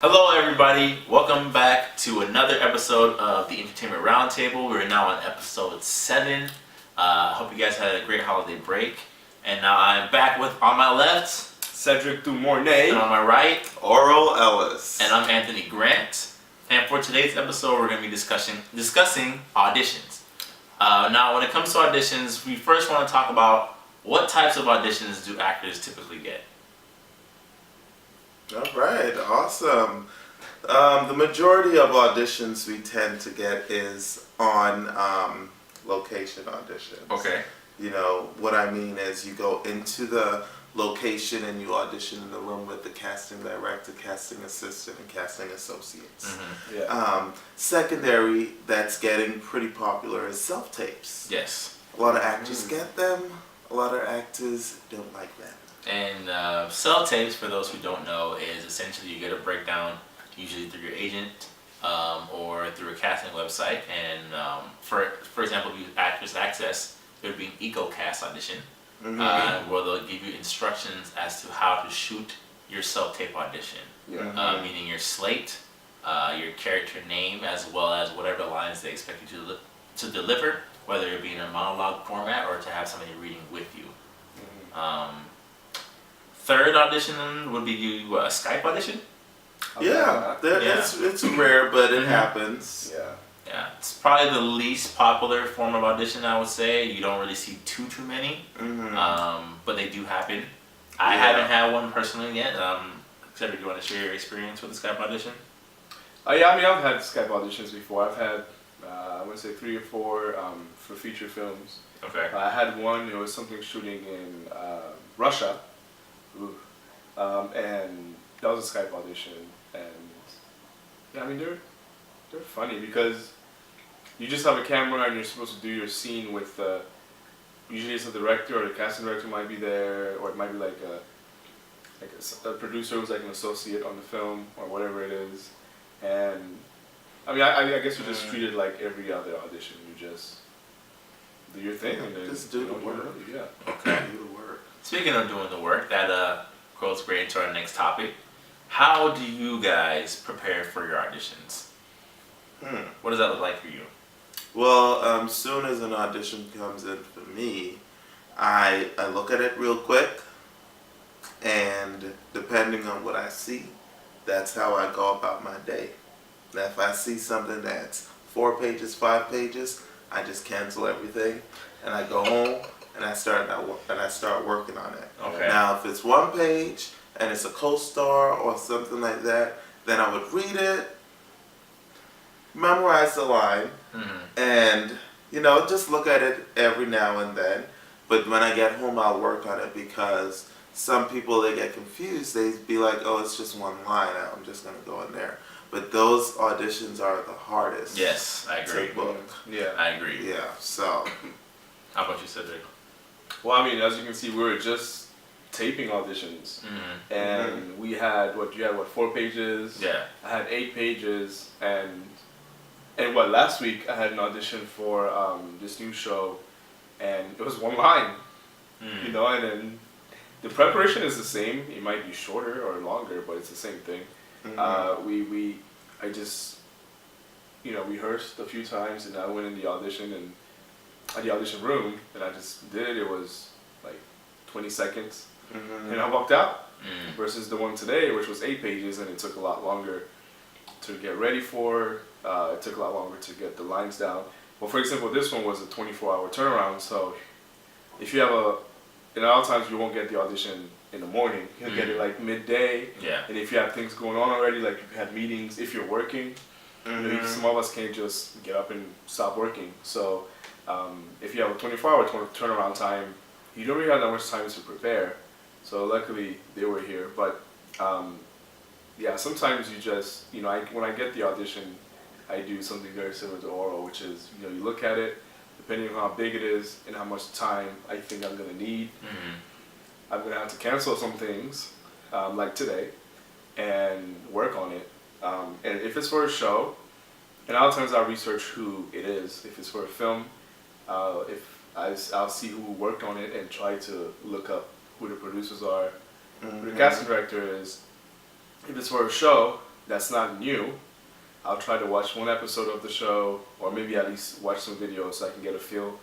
Hello, everybody. Welcome back to another episode of the Entertainment Roundtable. We're now on episode 7. I hope you guys had a great holiday break. And now I'm back with, on my left, Cedric Dumornay. and on my right, Oral Ellis. and I'm Anthony Grant. And for today's episode, we're going to be discussing auditions. Now, when it comes to auditions, we first want to talk about what types of auditions do actors typically get. All right, awesome. The majority of auditions we tend to get is on location auditions. Okay. You know, what I mean is you go into the location and you audition in the room with the casting director, casting assistant, and casting associates. Mm-hmm. Yeah. Secondary, that's getting pretty popular, is self-tapes. Yes. A lot of actors get them, a lot of actors don't like them. And self-tapes, for those who don't know, is essentially you get a breakdown, usually through your agent or through a casting website. And for example, if you actors access, there would be an EcoCast audition, where they'll give you instructions as to how to shoot your self-tape audition. Yeah. Meaning your slate, your character name, as well as whatever lines they expect you to deliver, whether it be in a monologue format or to have somebody reading with you. Third audition would be a Skype audition. Yeah, Yeah. it's rare, but it happens. Yeah. Yeah, it's probably the least popular form of audition, I would say. You don't really see too many, but they do happen. I haven't had one personally yet. Cedric, do you want to share your experience with the Skype audition? Yeah, I mean, I've had Skype auditions before. I've had, I would say 3 or 4 for feature films. Okay. I had one, it was something shooting in Russia. And that was a Skype audition. And yeah, I mean, they're funny because you just have a camera and you're supposed to do your scene with, usually it's the director or the casting director might be there, or it might be like a producer who's like an associate on the film or whatever it is. And I mean, I guess you just treat it like every other audition. You just do your thing and then Just do the work. Yeah. Okay. Do the work. Speaking of doing the work, that goes great into our next topic. How do you guys prepare for your auditions? What does that look like for you? Well, soon as an audition comes in for me, I look at it real quick, and depending on what I see, that's how I go about my day. Now, if I see something that's 4 pages, 5 pages, I just cancel everything, and I go home and I start working on it. Okay. Now, if it's 1 page and it's a co-star or something like that, then I would read it, memorize the line, and just look at it every now and then. But when I get home, I'll work on it, because some people, they get confused. They be like, "Oh, it's just 1 line. I'm just gonna go in there." But those auditions are the hardest. Yes, I agree. To book. Yeah. I agree. Yeah. So. How about you, Cedric? Well, I mean, as you can see, we were just taping auditions, and we had 4 pages. Yeah. I had 8 pages, and last week I had an audition for this new show, and it was 1 line, and then the preparation is the same. It might be shorter or longer, but it's the same thing. I just rehearsed a few times, and I went in the audition and at the audition room, and I just did it. It was like 20 seconds, and I walked out. Versus the one today, which was 8 pages, and it took a lot longer to get ready for. It took a lot longer to get the lines down. Well, for example, this one was a 24-hour turnaround. So if you have a lot of times you won't get the audition in the morning. You'll get it like midday. Yeah. And if you have things going on already, like if you had meetings, if you're working, some of us can't just get up and stop working. So if you have a 24-hour turnaround time, you don't really have that much time to prepare. So luckily they were here. But yeah, sometimes you just, when I get the audition, I do something very similar to oral, which is, you look at it, depending on how big it is and how much time I think I'm going to need. I'm going to have to cancel some things, like today, and work on it. And if it's for a show, and a lot of times I'll research who it is. If it's for a film, I'll see who worked on it and try to look up who the producers are, who the casting director is. If it's for a show, that's not new, I'll try to watch one episode of the show, or maybe at least watch some videos so I can get a feel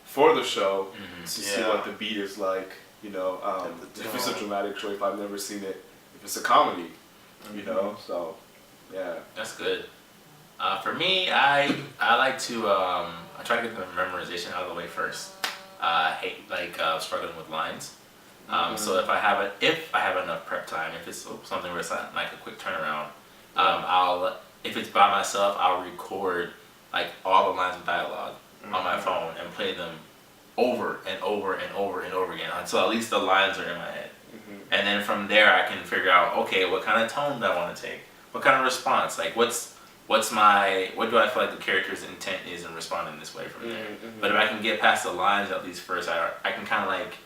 for the show to see what the beat is like. You know, if it's a dramatic show, if I've never seen it, if it's a comedy, you know. So, yeah. That's good. For me, I like to I try to get the memorization out of the way first. I hate struggling with lines. So if I have enough prep time, if it's something where it's like a quick turnaround, if it's by myself, I'll record like all the lines of dialogue on my phone and play them over and over and over and over again until at least the lines are in my head. And then from there I can figure out, okay, what kind of tone do I want to take? What kind of response? Like what do I feel like the character's intent is in responding this way from there? But if I can get past the lines at least first, I can kind of like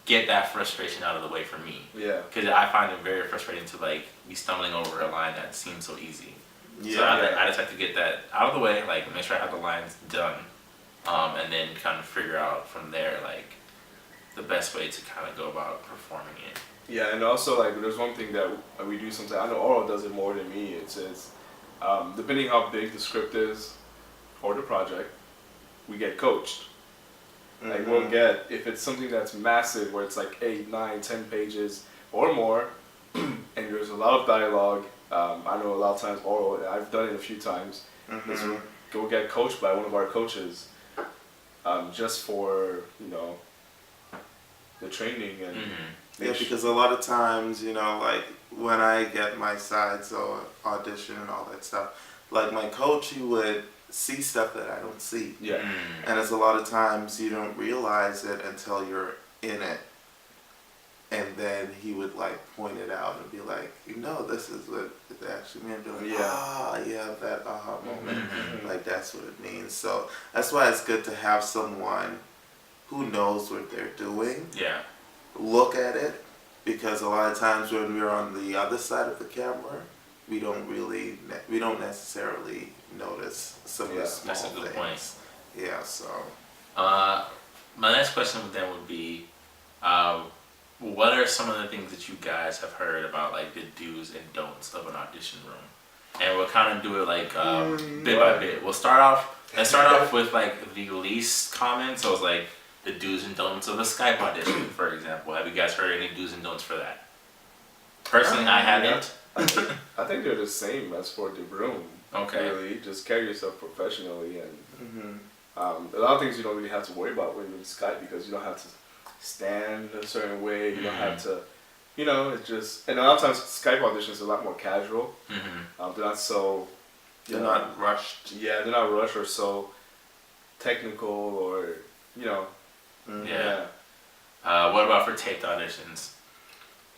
get that frustration out of the way for me. Yeah. Because I find it very frustrating to like be stumbling over a line that seems so easy. Yeah. So I just have to get that out of the way, like make sure I have the lines done, and then kind of figure out from there like the best way to kind of go about performing it. Yeah, and also like there's one thing that we do sometimes. I know Oral does it more than me. It says, depending how big the script is or the project, we get coached. Like we'll get, if it's something that's massive where it's like 8, 9, 10 pages or more, and there's a lot of dialogue. I know a lot of times Oral, I've done it a few times. Is we'll get coached by one of our coaches, just for the training and. Yeah, because a lot of times, like when I get my sides or audition and all that stuff, like my coach, he would see stuff that I don't see. Yeah. And it's a lot of times you don't realize it until you're in it. And then he would like point it out and be like, this is what it actually means. Be like, that aha moment. Like that's what it means. So that's why it's good to have someone who knows what they're doing. Yeah. Look at it, because a lot of times when we're on the other side of the camera, we don't necessarily notice some of the small that's a good things. point. Yeah. So. My next question then would be, what are some of the things that you guys have heard about like the do's and don'ts of an audition room? And we'll kind of do it like bit by bit. Let's start off with like the least common. So it's like the do's and don'ts of a Skype audition, for example. Have you guys heard any do's and don'ts for that? Personally, I haven't. I think they're the same as for the room. Okay. Really, just carry yourself professionally, and a lot of things you don't really have to worry about when you're in Skype, because you don't have to stand a certain way. You don't have to, it's just. And a lot of times Skype auditions are a lot more casual. They're not so. They're not rushed. Yeah, they're not rushed or so technical or Yeah. What about for taped auditions?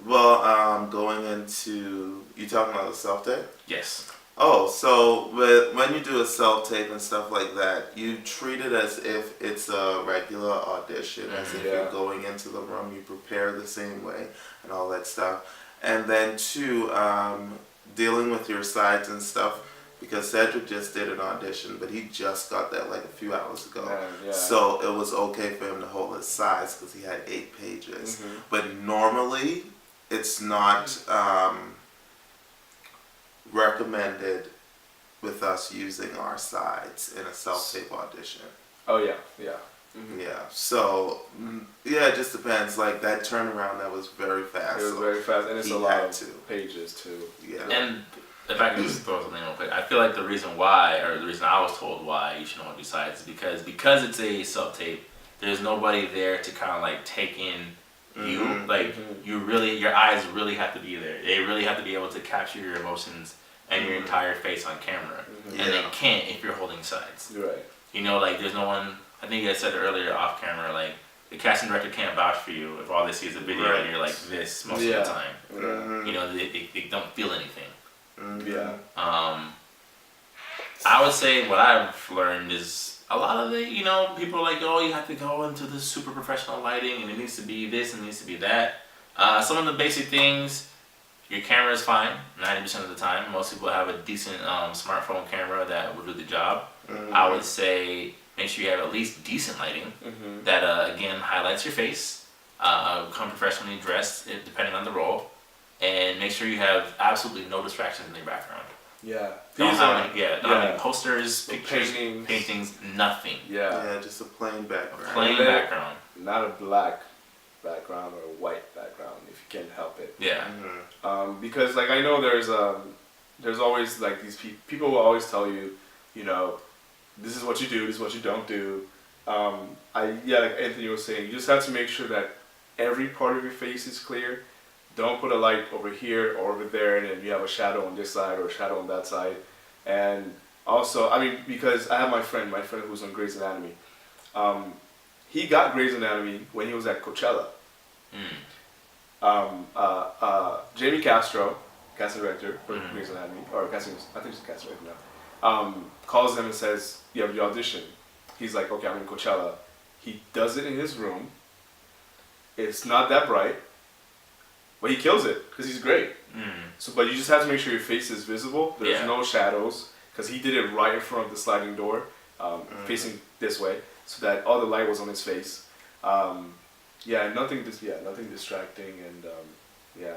Well, going into, you talking about the self-tape? Yes. Oh, so when you do a self-tape and stuff like that, you treat it as if it's a regular audition, as if you're going into the room, you prepare the same way and all that stuff. And then two, dealing with your sides and stuff, because Cedric just did an audition, but he just got that like a few hours ago. So it was okay for him to hold his sides because he had 8 pages. But normally, it's not recommended with us using our sides in a self-tape audition. Oh yeah. Yeah. So it just depends. Like that turnaround, that was very fast. It was very fast, and it's a lot of pages too. Yeah. And if I can just throw something real quick, I feel like the reason I was told why you shouldn't want to do sides is because it's a self-tape, there's nobody there to kind of like take in you. Like your eyes really have to be there. They really have to be able to capture your emotions and your entire face on camera. And they can't if you're holding sides. Right. Like there's no one, I think I said it earlier off camera, like the casting director can't vouch for you if all they see is a video and you're like this most of the time. They don't feel anything. I would say what I've learned is a lot of the, people are like, oh, you have to go into the super professional lighting and it needs to be this and it needs to be that. Some of the basic things, your camera is fine 90% of the time. Most people have a decent smartphone camera that will do the job. I would say make sure you have at least decent lighting that, again, highlights your face. Come professionally dressed, depending on the role. And make sure you have absolutely no distractions in your background. Yeah. Don't have any, don't have any posters, Or pictures, paintings. paintings, nothing. Yeah. just a plain background. Plain then- background. Not a black background or a white background if you can help it. Yeah. Because like I know there's always like these people will always tell you, you know, this is what you do, this is what you don't do. Like Anthony was saying, you just have to make sure that every part of your face is clear. Don't put a light over here or over there and then you have a shadow on this side or a shadow on that side. And also, I mean, because I have my friend who's on Grey's Anatomy. He got Grey's Anatomy when he was at Coachella. Jamie Castro, casting director for Grey's Anatomy, or casting, I think she's casting director now, calls him and says, you have your audition. He's like, okay, I'm in Coachella. He does it in his room. It's not that bright, but he kills it because he's great. So, but you just have to make sure your face is visible. There's no shadows because he did it right in front of the sliding door, facing this way, so that all the light was on his face. Nothing distracting, and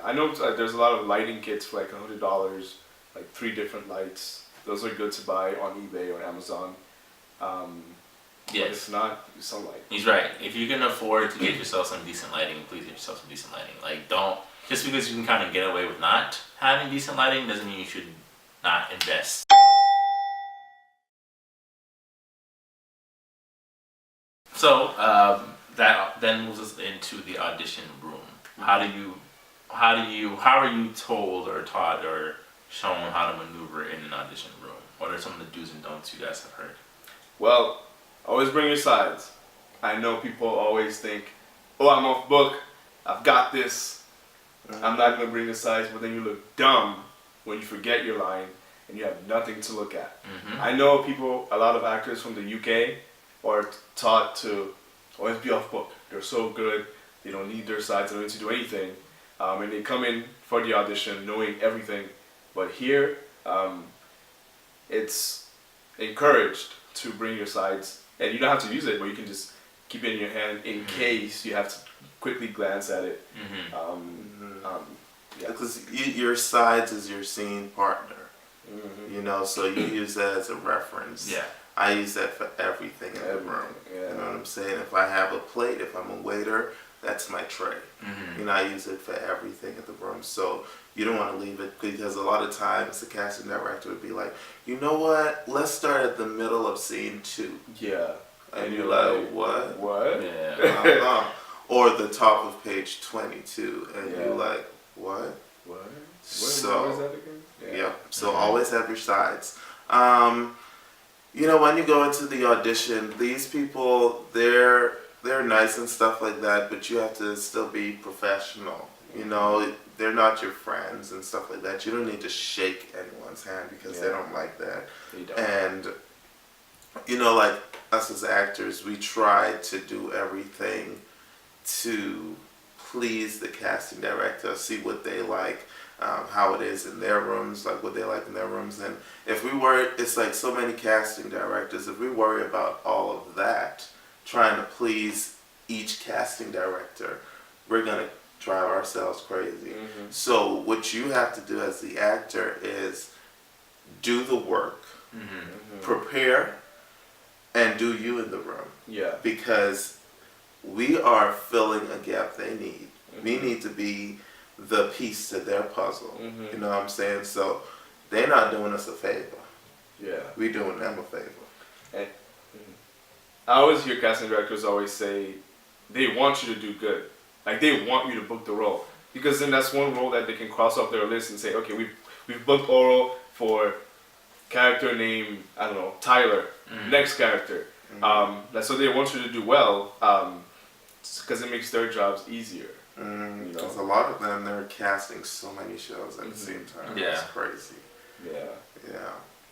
I know there's a lot of lighting kits for like $100, like 3 different lights. Those are good to buy on eBay or Amazon. But if not, use sunlight. He's right. If you can afford to get yourself some decent lighting, please get yourself some decent lighting. Like, don't, just because you can kind of get away with not having decent lighting doesn't mean you should not invest. So that then moves us into the audition room. How are you told or taught or shown how to maneuver in an audition room? What are some of the do's and don'ts you guys have heard? Well, always bring your sides. I know people always think, oh, I'm off book, I've got this, I'm not going to bring the sides, but then you look dumb when you forget your line and you have nothing to look at. I know a lot of actors from the UK are taught to always be off book. They're so good, they don't need their sides, they don't need to do anything. And they come in for the audition knowing everything. But here, it's encouraged to bring your sides. And you don't have to use it, but you can just keep it in your hand in case you have to quickly glance at it. Because your sides is your scene partner. You know, so you use that as a reference. Yeah. I use that for everything in the room. You know what I'm saying? If I have a plate, if I'm a waiter, that's my tray. You know, I use it for everything in the room. So you don't want to leave it, because a lot of times the casting director would be like, you know what? Let's start at the middle of scene 2. Yeah. And you're like, what? What? Yeah. Or the top of page 22, and you're like, what? What? So, what is that again? Yeah. So always have your sides. You know, when you go into the audition, these people, they're nice and stuff like that, but you have to still be professional. You know, they're not your friends and stuff like that. You don't need to shake anyone's hand because they don't like that. They don't. And, you know, like us as actors, we try to do everything to please the casting director, see what they like, how it is in their rooms, like what they like in their rooms. And if we worry, it's like so many casting directors, if we worry about all of that, trying to please each casting director, we're going to drive ourselves crazy. So what you have to do as the actor is do the work, prepare, and do you in the room. Yeah. Because we are filling a gap they need. We need to be the piece to their puzzle. You know what I'm saying? So they're not doing us a favor. Yeah. We doing them a favor. And I always hear casting directors always say they want you to do good. Like they want you to book the role. Because then that's one role that they can cross off their list and say, okay, we've booked oral for character named, I don't know, Tyler. Next character. So they want you to do well because it makes their jobs easier. Because a lot of them, they're casting so many shows at the same time. Yeah. It's crazy. Yeah.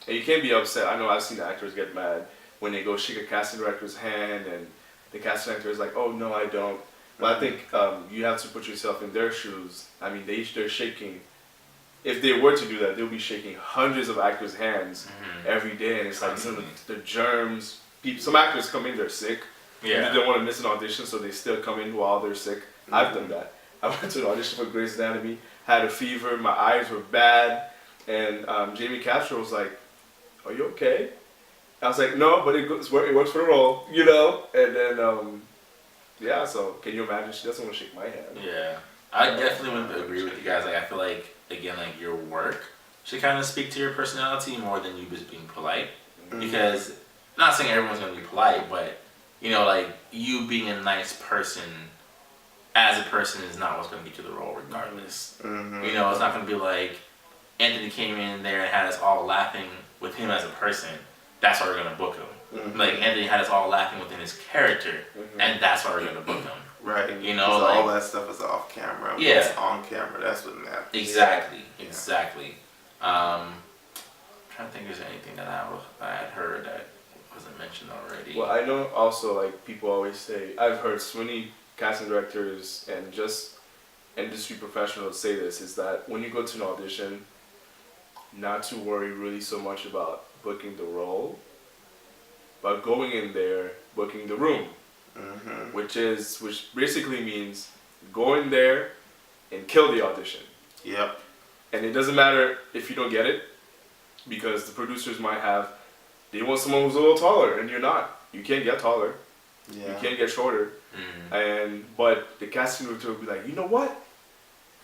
And you can't be upset. I know I've seen actors get mad when they go shake a casting director's hand and the casting director is like, oh, no, I don't. But I think you have to put yourself in their shoes. I mean, they're shaking. If they were to do that, they'll be shaking hundreds of actors' hands every day. And it's like, the germs. Some actors come in, they're sick. Yeah. They don't want to miss an audition, so they still come in while they're sick. I've done that. I went to an audition for Grey's Anatomy, had a fever, my eyes were bad, and Jamie Castro was like, "Are you okay?" I was like, "No, but it works for the role, you know." And then yeah, so can you imagine? She doesn't want to shake my hand. Yeah, I definitely would agree with you guys. Like, I feel like, again, like, your work should kind of speak to your personality more than you just being polite. Because, not saying everyone's going to be polite, but, you know, like, you being a nice person as a person is not what's going to get you the role regardless. You know, it's not going to be like Anthony came in there and had us all laughing with him as a person. That's why we're going to book him. Like, Anthony had us all laughing within his character, and that's why we're going to book him. Right. You know, like, all that stuff is off camera. Yeah. What's on camera, that's what matters. Exactly. Trying to think if there's anything that I had heard that wasn't mentioned already. Well, I know also, like, people always say, I've heard so many casting directors and just industry professionals say this, is that when you go to an audition, not to worry really so much about booking the role, but going in there, booking the room. Which basically means go in there and kill the audition. Yep. And it doesn't matter if you don't get it, because the producers might they want someone who's a little taller, and you're not. You can't get taller. Yeah. You can't get shorter. But the casting director will be like, you know what?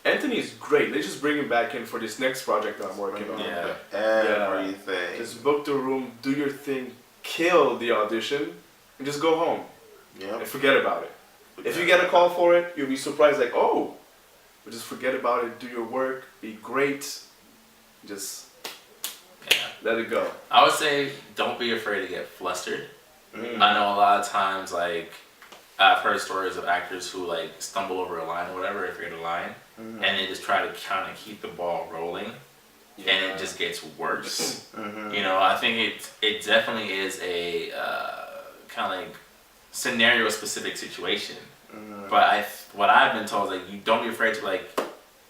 Anthony is great. Let's just bring him back in for this next project that I'm working on. Yeah. Everything. Just book the room, do your thing, kill the audition, and just go home. And forget about it. If you get a call for it, you'll be surprised, like, oh, but just forget about it, do your work, be great, just let it go. I would say don't be afraid to get flustered. I know a lot of times, like, I've heard stories of actors who, like, stumble over a line or whatever, if you're a line, and they just try to kind of keep the ball rolling, and it just gets worse. You know, I think it definitely is a kind of like scenario specific situation. But what I've been told is, like, you don't be afraid to, like,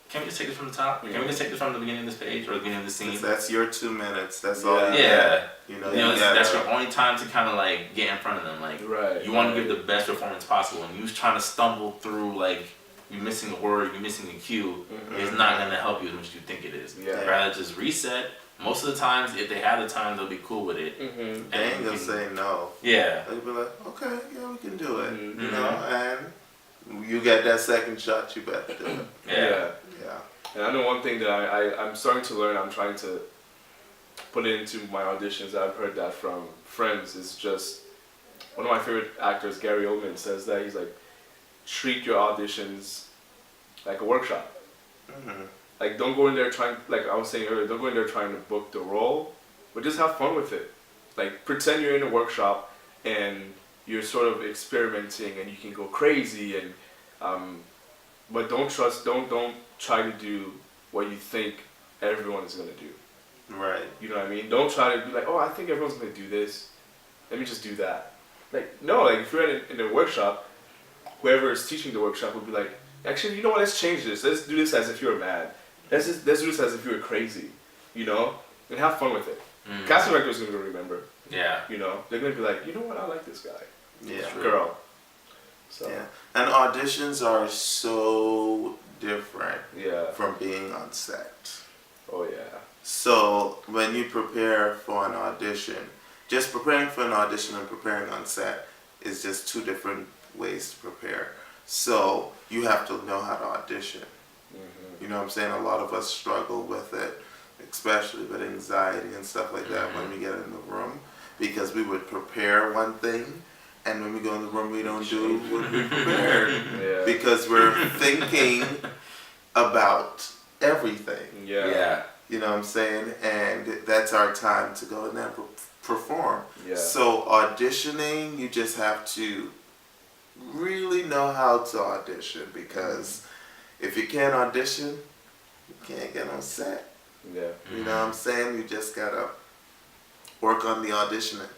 can we just take this from the top? Can we just take this from the beginning of this page or the beginning of the scene? That's your 2 minutes. That's all. Yeah. You know, that's your only time to kind of, like, get in front of them. Like, you want to give the best performance possible, and you trying to stumble through, like, you're missing a word, you're missing a cue. It's not gonna help you as much as you think it is. Rather just reset. Most of the times, if they have the time, they'll be cool with it. They ain't gonna say no. Yeah. They'll be like, okay, yeah, we can do it. You know, and you get that second shot, you better do it. Yeah. And I know one thing that I'm starting to learn, I'm trying to put it into my auditions, I've heard that from friends, is just, one of my favorite actors, Gary Oldman, says that, he's like, treat your auditions like a workshop. Like, don't go in there trying, like I was saying earlier, don't go in there trying to book the role, but just have fun with it. Like, pretend you're in a workshop and you're sort of experimenting and you can go crazy, and but don't try to do what you think everyone is gonna do. Right. You know what I mean? Don't try to be like, oh, I think everyone's gonna do this. Let me just do that. Like, no, like, if you're in a workshop, whoever is teaching the workshop will be like, actually, you know what, let's change this. Let's do this as if you're mad. Let's do this as if you're crazy, you know? And have fun with it. Casting director is going to remember. Yeah. You know? They're going to be like, you know what, I like this guy. Yeah. Girl. So. Yeah. And auditions are so different from being on set. Oh, yeah. So when you prepare for an audition, just preparing for an audition and preparing on set is just two different ways to prepare. So you have to know how to audition. You know what I'm saying? A lot of us struggle with it, especially with anxiety and stuff like that when we get in the room, because we would prepare one thing, and when we go in the room, we don't do what we prepared because we're thinking about everything. Yeah. You know what I'm saying? And that's our time to go in there and perform. Yeah. So auditioning, you just have to really know how to audition, because if you can't audition, you can't get on set. Yeah. You know what I'm saying? You just gotta work on the auditioning,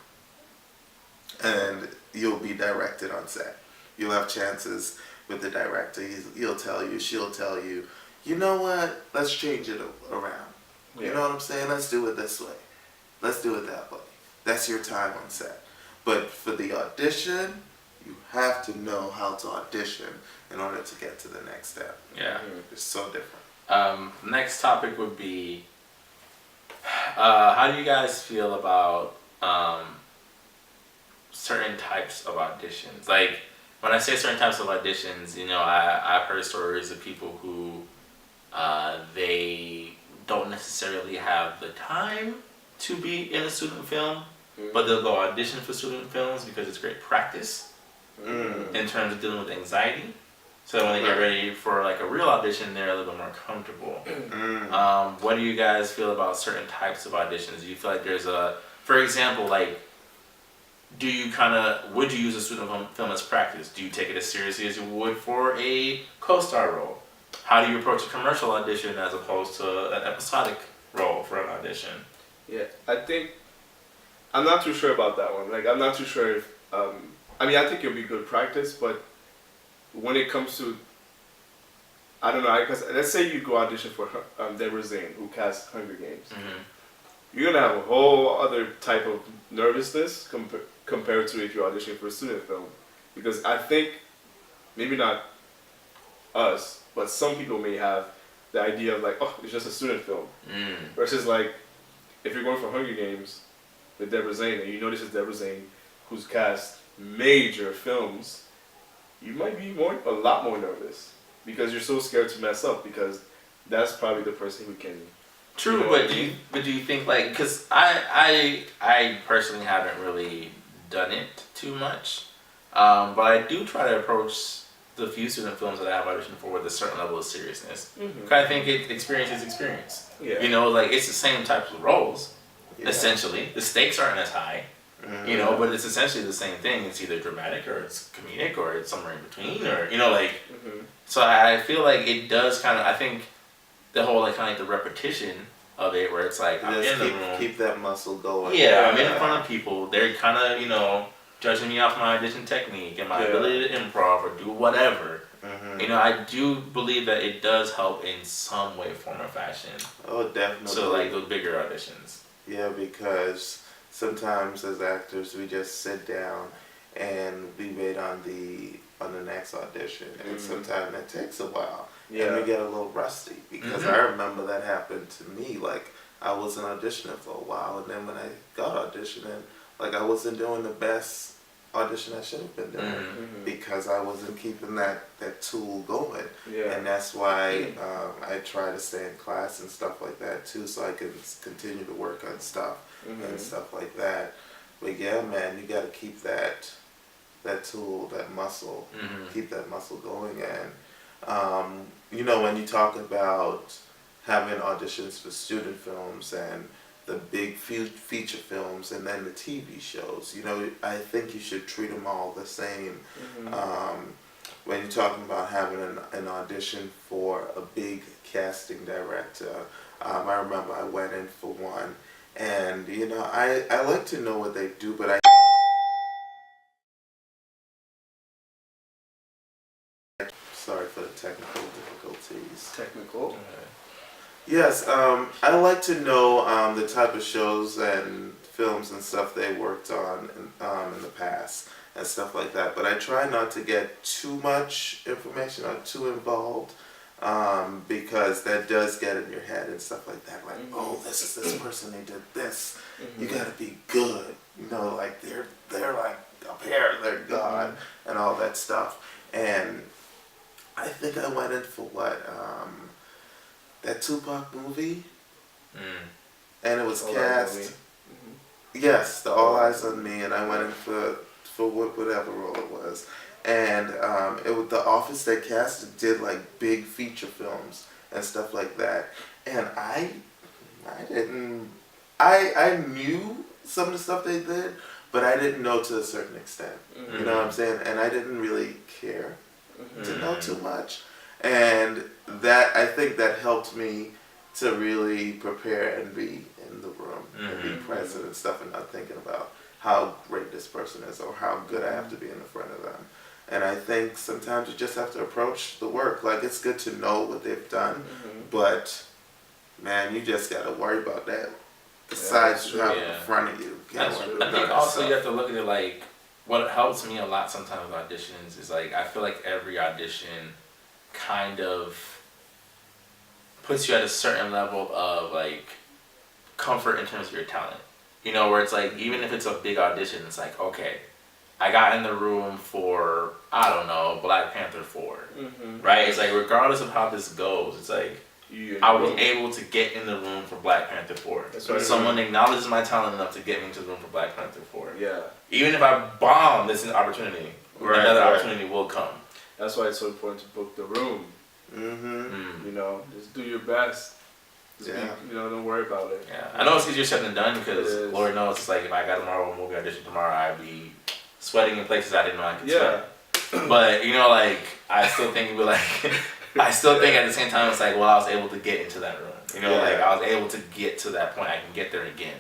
and you'll be directed on set. You'll have chances with the director. He'll tell you, she'll tell you, you know what? Let's change it around. Yeah. You know what I'm saying? Let's do it this way. Let's do it that way. That's your time on set. But for the audition, you have to know how to audition in order to get to the next step. Yeah. It's so different. Next topic would be, how do you guys feel about certain types of auditions? Like, when I say certain types of auditions, you know, I've heard stories of people who they don't necessarily have the time to be in a student film, but they'll go audition for student films because it's great practice in terms of dealing with anxiety. So when they get ready for like a real audition, they're a little bit more comfortable. What do you guys feel about certain types of auditions? Do you feel like there's for example, like, would you use a student film as practice? Do you take it as seriously as you would for a co-star role? How do you approach a commercial audition as opposed to an episodic role for an audition? Yeah, I think I'm not too sure about that one. Like, I'm not too sure if I mean, I think it'll be good practice, but when it comes to, I don't know, because let's say you go audition for Deborah Zane, who cast Hunger Games. You're gonna have a whole other type of nervousness compared to if you're auditioning for a student film, because I think maybe not us, but some people may have the idea of like, oh, it's just a student film, versus like if you're going for Hunger Games with Deborah Zane and you know this is Deborah Zane who's cast major films, you might be a lot more nervous because you're so scared to mess up, because that's probably the person who can. True, You know, but do you think, like, because I personally haven't really done it too much, but I do try to approach the few student films that I have auditioned for with a certain level of seriousness. I think experience is experience. Yeah. You know, like, it's the same types of roles, essentially. The stakes aren't as high, you know, but it's essentially the same thing. It's either dramatic or it's comedic or it's somewhere in between, or, you know, like, so I feel like it does kind of, I think the whole, like, kind of like the repetition of it, where it's like, I'm in the room. Keep that muscle going. Yeah, I'm in front of people. They're kind of, you know, judging me off my audition technique and my ability to improv or do whatever. You know, I do believe that it does help in some way, form, or fashion. Oh, definitely. So, like, those bigger auditions. Yeah, because sometimes as actors we just sit down and we wait on the next audition, and sometimes that takes a while. And we get a little rusty, because I remember that happened to me. Like, I wasn't auditioning for a while, and then when I got auditioning, like, I wasn't doing the best audition I should have been doing because I wasn't keeping that tool going. And that's why I try to stay in class and stuff like that too, so I can continue to work on stuff and stuff like that. But yeah, man, you got to keep that tool, that muscle, keep that muscle going. And you know, when you talk about having auditions for student films and the big feature films and then the TV shows, you know, I think you should treat them all the same. When you're talking about having an audition for a big casting director, I remember I went in for one, and you know, I like to know what they do, but sorry for the technical difficulties. Technical. Yes, I like to know the type of shows and films and stuff they worked on in the past and stuff like that. But I try not to get too much information or too involved, because that does get in your head and stuff like that. Like, oh, this is this person, they did this. You gotta be good. You know, like they're like up here, they're God and all that stuff. And I think I went in for that Tupac movie, and it was cast. Yes, the All Eyes on Me, and I went in for whatever role it was, and it was the office that cast did like big feature films and stuff like that, and I knew some of the stuff they did, but I didn't know to a certain extent. You know what I'm saying? And I didn't really care to know too much. And that, I think that helped me to really prepare and be in the room and be present and stuff, and not thinking about how great this person is or how good I have to be in the front of them. And I think sometimes you just have to approach the work. Like, it's good to know what they've done, but man, you just got to worry about that. The sides you have in front of you. I think also you have to look at it like, what helps me a lot sometimes with auditions is like I feel like every audition kind of puts you at a certain level of like comfort in terms of your talent. You know, where it's like even if it's a big audition, it's like okay, I got in the room for I don't know Black Panther 4, right? It's like regardless of how this goes, it's like I was able to get in the room for Black Panther 4. That's right. Someone acknowledges my talent enough to get me into the room for Black Panther 4. Yeah. Even if I bomb, this is an opportunity. Another opportunity will come. That's why it's so important to book the room. You know, just do your best. Just be, you know, don't worry about it. Yeah, I know it's easier said than done because Lord knows it's like if I got a Marvel movie audition tomorrow, I'd be sweating in places I didn't know I could sweat. But you know, like I still think it'd be like. I still think at the same time it's like, well, I was able to get into that room. You know, like I was able to get to that point. I can get there again,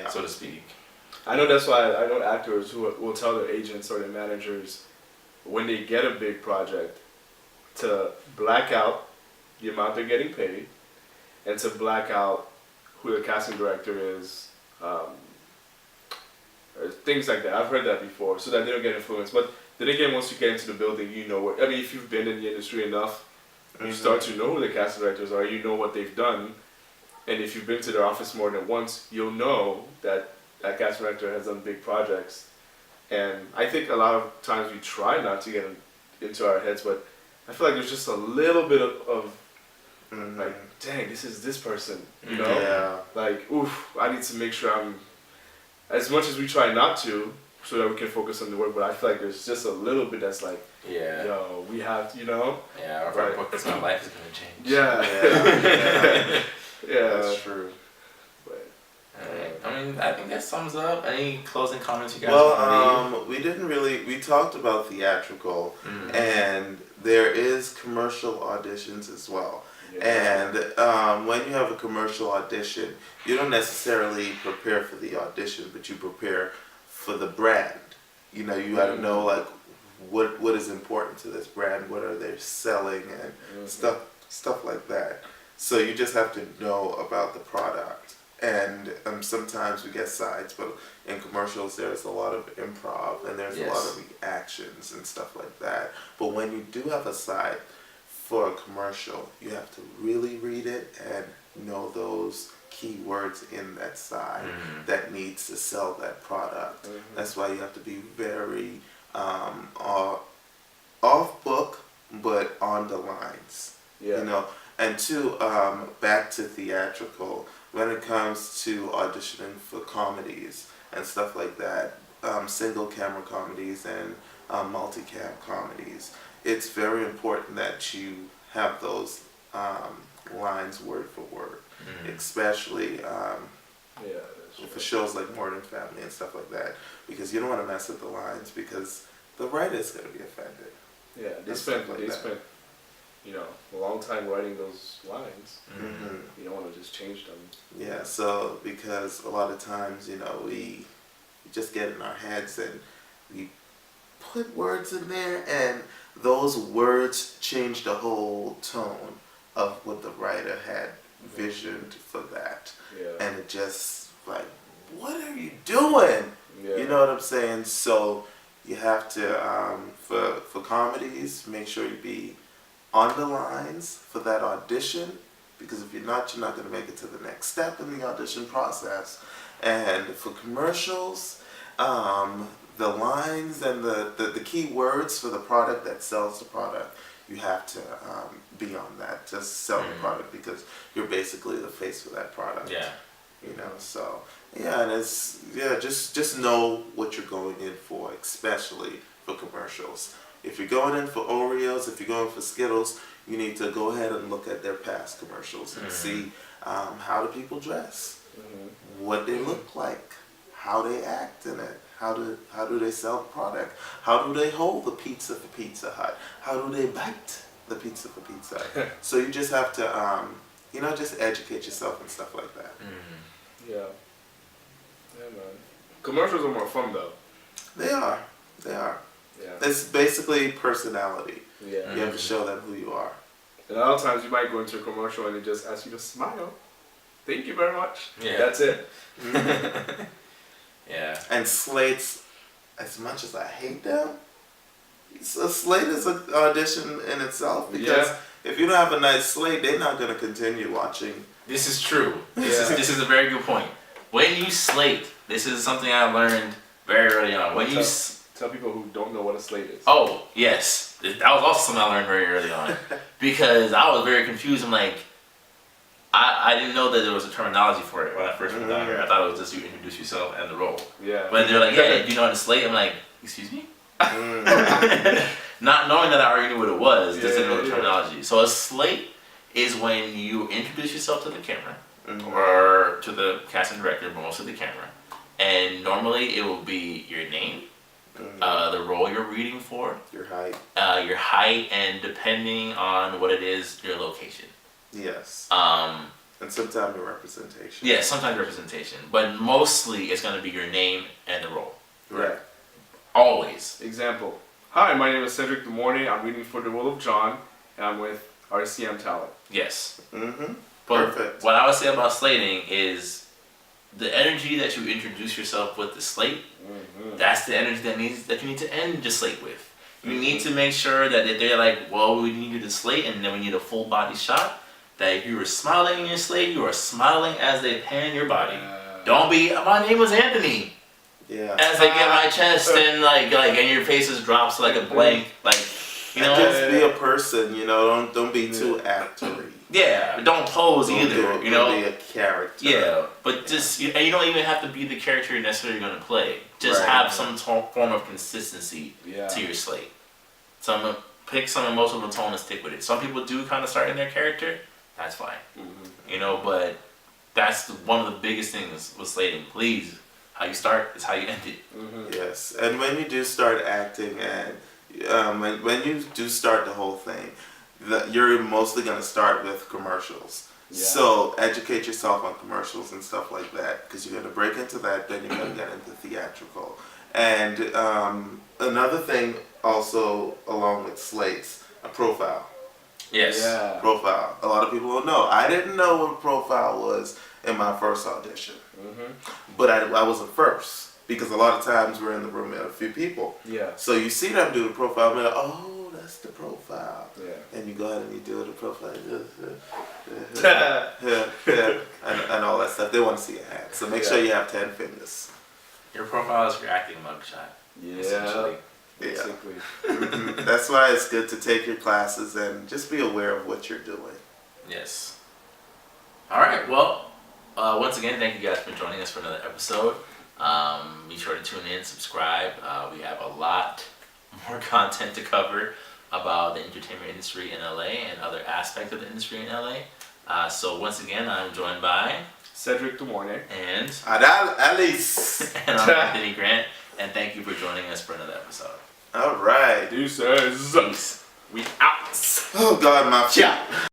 so to speak. I know that's why I know actors who will tell their agents or their managers when they get a big project to black out the amount they're getting paid and to black out who the casting director is, or things like that. I've heard that before, so that they don't get influenced. But then again, once you get into the building, you know what. I mean, if you've been in the industry enough, you start to know who the casting directors are. You know what they've done, and if you've been to their office more than once, you'll know that that casting director has done big projects. And I think a lot of times we try not to get into our heads, but I feel like there's just a little bit of like, dang, this is this person, you know? Yeah. Like, oof, I need to make sure I'm, as much as we try not to, so that we can focus on the work, but I feel like there's just a little bit that's like, yo, we have, you know? Yeah, if I book this, my life is going to change. Yeah, that's true. But, I mean, I think that sums up. Any closing comments you guys want to leave? We didn't really, we talked about theatrical, and there is commercial auditions as well. And when you have a commercial audition, you don't necessarily prepare for the audition, but you prepare for the brand. You know, you got to know like what is important to this brand, what are they selling, and stuff like that. So you just have to know about the product. And sometimes we get sides, but in commercials there's a lot of improv and there's a lot of reactions and stuff like that. But when you do have a side for a commercial, you have to really read it and know those key words in that side that needs to sell that product. That's why you have to be very off book, but on the lines. You know, and two, back to theatrical. When it comes to auditioning for comedies and stuff like that, single camera comedies and multicam comedies, it's very important that you have those lines word for word, especially for shows like Modern Family and stuff like that, because you don't want to mess with the lines because the writer's going to be offended. Yeah, they spent you know, a long time writing those lines. You don't want to just change them. Yeah, so because a lot of times, you know, we just get in our heads and we put words in there and those words change the whole tone of what the writer had visioned for that. And it just like, what are you doing? You know what I'm saying? So you have to, for comedies, make sure you be on the lines for that audition, because if you're not going to make it to the next step in the audition process. And for commercials, the lines and the key words for the product that sells the product, you have to be on that to sell the product, because you're basically the face for that product. You know, so and it's just know what you're going in for, especially for commercials. If you're going in for Oreos, if you're going for Skittles, you need to go ahead and look at their past commercials and see how do people dress, what they look like, how they act in it, how do they sell the product, how do they hold the pizza for Pizza Hut, how do they bite the pizza for Pizza Hut. So you just have to you know, just educate yourself and stuff like that. Yeah, man. Commercials are more fun though. They are. Yeah. It's basically personality. You have to show them who you are. And a lot of times you might go into a commercial and they just ask you to smile. Thank you very much. That's it. And slates as much as I hate them, a slate is an audition in itself, because if you don't have a nice slate, they're not going to continue watching. This is true. This is a very good point. When you slate, this is something I learned very early on. When you tell people who don't know what a slate is. Oh, yes. That was also something I learned very early on. Because I was very confused. I'm like, I didn't know that there was a terminology for it when I first went down here. I thought it was just you introduce yourself and the role. Yeah. But they're like, yeah, do you know how to slate? I'm like, excuse me? Not knowing that I already knew what it was, just didn't know the terminology. So a slate is when you introduce yourself to the camera, or to the casting director, but mostly the camera. And normally it will be your name, the role you're reading for, your height, and depending on what it is, your location. Yes. And sometimes your representation. Yeah, sometimes representation, but mostly it's going to be your name and the role. Right. Always. Example. Hi, my name is Cedric Dumornay. I'm reading for the role of John, and I'm with RCM Talent. Yes. Mm-hmm. But perfect. What I would say about slating is the energy that you introduce yourself with the slate. That's the energy that you need to end your slate with. You need to make sure that if they're like, well, we need you to slate, and then we need a full body shot, that if you are smiling in your slate, you are smiling as they pan your body. Don't be, my name was Anthony. Yeah. As they get my chest and and your faces drops like a blank, you know. Just be a person, you know. Don't be too actory. Yeah, don't pose either, you know. Don't be a character. Yeah, but and you don't even have to be the character you're necessarily going to play. Just have some form of consistency to your slate. Pick some emotional tone and stick with it. Some people do kind of start in their character. That's fine. You know, but that's one of the biggest things with slating. Please, how you start is how you end it. Yes, and when you do start acting, and when you do start the whole thing, you're mostly going to start with commercials. Yeah. So educate yourself on commercials and stuff like that, because you're going to break into that, then you're going to get into theatrical. And another thing also along with slates, a profile. Yes. Yeah. Profile. A lot of people don't know. I didn't know what a profile was in my first audition. But I was a first, because a lot of times we're in the room with a few people. Yeah. So you see them do the profile, and you're like, oh, that's the profile. Yeah. And you go ahead and you do the profile. And all that stuff. They want to see your hands. So make sure you have 10 fingers. Your profile is your acting mugshot. Yeah. Essentially. Basically. That's why it's good to take your classes and just be aware of what you're doing. Yes. All right. Well, once again, thank you guys for joining us for another episode. Be sure to tune in, subscribe. We have a lot more content to cover about the entertainment industry in LA and other aspects of the industry in LA. So once again, I'm joined by Cedric Dumornay and Alice. And I'm Anthony Grant. And thank you for joining us for another episode. All right. Deuces. Peace. We out. Oh God, my feet.